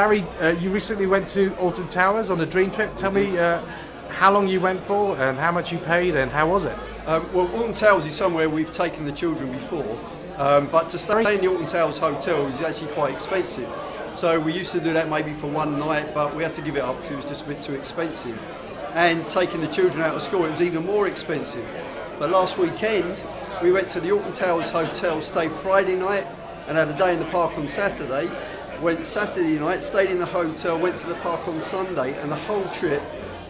Barry, you recently went to Alton Towers on a dream trip. Tell me how long you went for and how much you paid and how was it? Well, Alton Towers is somewhere we've taken the children before, but to stay in the Alton Towers Hotel is actually quite expensive. So we used to do that maybe for one night, but we had to give it up because it was just a bit too expensive. And taking the children out of school, it was even more expensive. But last weekend, we went to the Alton Towers Hotel, stayed Friday night, and had a day in the park on Saturday. Went Saturday night, stayed in the hotel, went to the park on Sunday, and the whole trip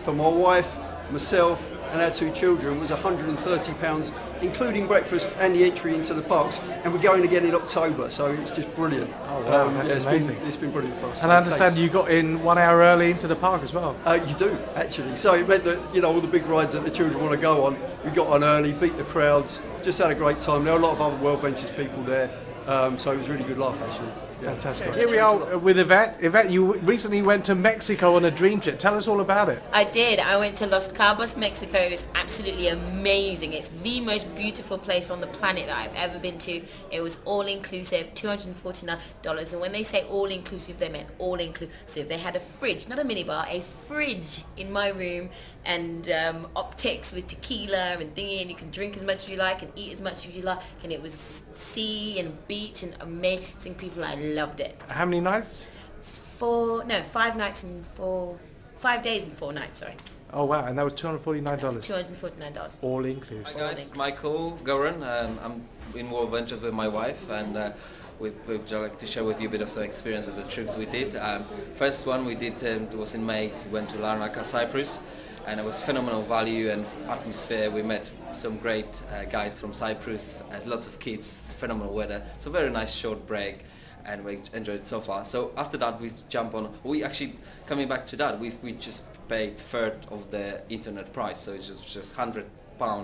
for my wife, myself, and our two children was £130, including breakfast and the entry into the parks. And we're going again in October, so it's just brilliant. Oh wow, that's amazing. It's been brilliant for us. And I understand you got in 1 hour early into the park as well. You do, actually. So it meant that, all the big rides that the children want to go on, we got on early, beat the crowds, just had a great time. There were a lot of other World Ventures people there, so it was a really good laugh, actually. Yeah. Fantastic. Here we are with Yvette. Yvette, you recently went to Mexico on a dream trip. Tell us all about it. I did. I went to Los Cabos, Mexico. It was absolutely amazing. It's the most beautiful place on the planet that I've ever been to. It was all inclusive, $249. And when they say all inclusive, they meant all inclusive. They had a fridge, not a minibar, a fridge in my room, and optics with tequila and thingy, and you can drink as much as you like and eat as much as you like. And it was sea and beach and amazing people. I loved it. How many nights? 5 nights and 5 days and 4 nights, sorry. Oh wow, and that was $249. $249. All inclusive. Hi guys, Michael Goran. I'm in World Ventures with my wife, and we'd like to share with you a bit of the experience of the trips we did. First one we did was in May. We went to Larnaca, Cyprus, and it was phenomenal value and atmosphere. We met some great guys from Cyprus, lots of kids, phenomenal weather. So very nice short break, and we enjoyed it so far. So after that we jump on. We actually, coming back to that, we just paid third of the internet price, so it's just £100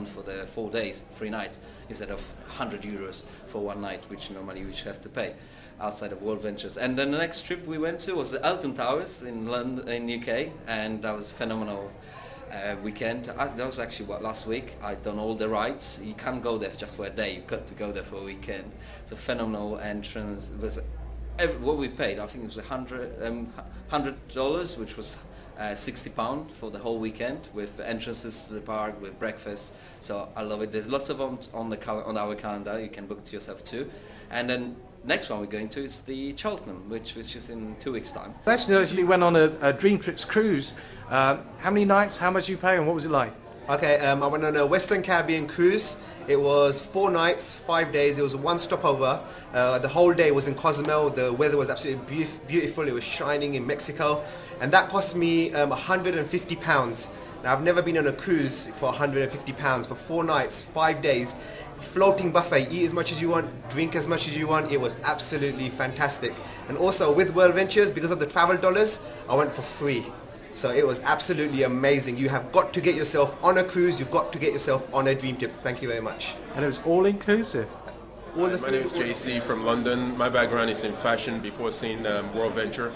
for the 4 days, 3 nights, instead of €100 for 1 night, which normally we should have to pay outside of World Ventures. And then the next trip we went to was the Alton Towers in London, in UK, and that was phenomenal. Weekend. That was actually last week. I'd done all the rides. You can't go there just for a day. You've got to go there for a weekend. It's a phenomenal entrance. It was what we paid. I think it was $100, which was £60 for the whole weekend, with entrances to the park, with breakfast. So I love it. There's lots of them on our calendar. You can book it yourself too. And then next one we're going to is the Cheltenham, which is in 2 weeks' time. Actually, went on a DreamTrips cruise. How many nights, how much you pay, and what was it like? Okay, I went on a Western Caribbean cruise. It was 4 nights, 5 days. It was one stopover. The whole day was in Cozumel. The weather was absolutely beautiful. It was shining in Mexico, and that cost me £150. Now, I've never been on a cruise for £150 for 4 nights, 5 days. Floating buffet, eat as much as you want, drink as much as you want. It was absolutely fantastic. And also with World Ventures, because of the travel dollars, I went for free. So it was absolutely amazing. You have got to get yourself on a cruise, you've got to get yourself on a dream trip. Thank you very much. And it was all inclusive. My name is JC from London. My background is in fashion before seeing World Venture.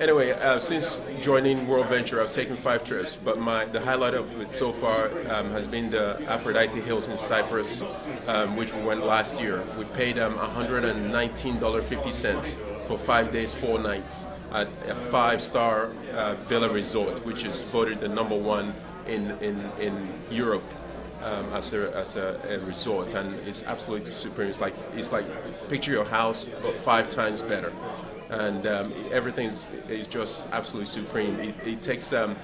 Anyway, since joining World Venture, I've taken 5 trips, but the highlight of it so far has been the Aphrodite Hills in Cyprus, which we went last year. We paid $119.50 for 5 days, 4 nights at a 5-star villa resort, which is voted the #1 in Europe. As a resort, and it's absolutely supreme. It's like picture your house but 5 times better, and everything is just absolutely supreme. It takes a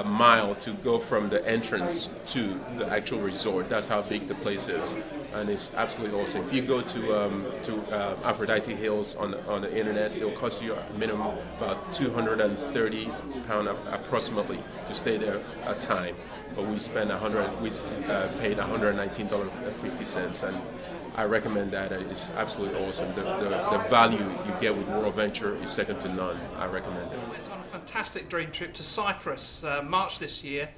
mile to go from the entrance to the actual resort. That's how big the place is, and it's absolutely awesome. If you go to Aphrodite Hills on the internet, it'll cost you a minimum about £230 approximately to stay there a time. But we paid $119.50, and I recommend that. It's absolutely awesome. The value you get with World Venture is second to none. I recommend it. I went on a fantastic dream trip to Cyprus, March this year.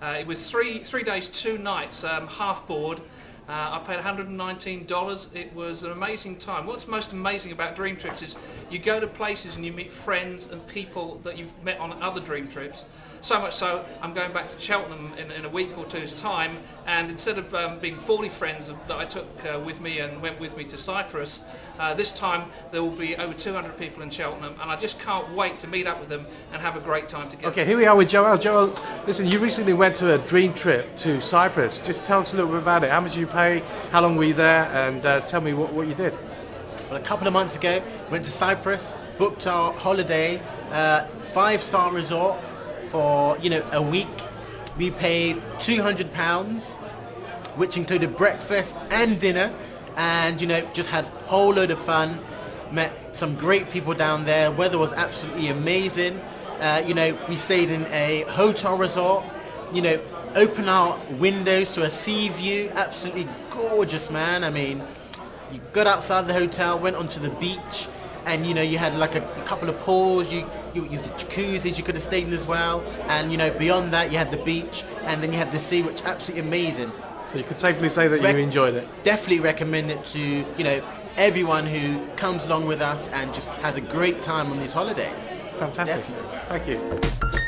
It was three days, 2 nights, half board. I paid $119. It was an amazing time. What's most amazing about Dream Trips is you go to places and you meet friends and people that you've met on other Dream Trips. So much so, I'm going back to Cheltenham in a week or two's time, and instead of being 40 friends that I took with me and went with me to Cyprus, this time there will be over 200 people in Cheltenham, and I just can't wait to meet up with them and have a great time together. Okay, here we are with Joel. Joel, listen, you recently went to a dream trip to Cyprus. Just tell us a little bit about it. How much did you pay? How long were you there? And tell me what you did. Well, a couple of months ago, went to Cyprus, booked our holiday, 5-star resort for a week. We paid £200, which included breakfast and dinner, and just had a whole load of fun. Met some great people down there. Weather was absolutely amazing. We stayed in a hotel resort. Open our windows to a sea view. Absolutely gorgeous, man. I mean, you got outside the hotel, went onto the beach, and you had like a couple of pools. You the jacuzzis you could have stayed in as well. And beyond that, you had the beach, and then you had the sea, which is absolutely amazing. So you could safely say that you enjoyed it. Definitely recommend it to everyone who comes along with us and just has a great time on these holidays. Fantastic. Definitely. Thank you.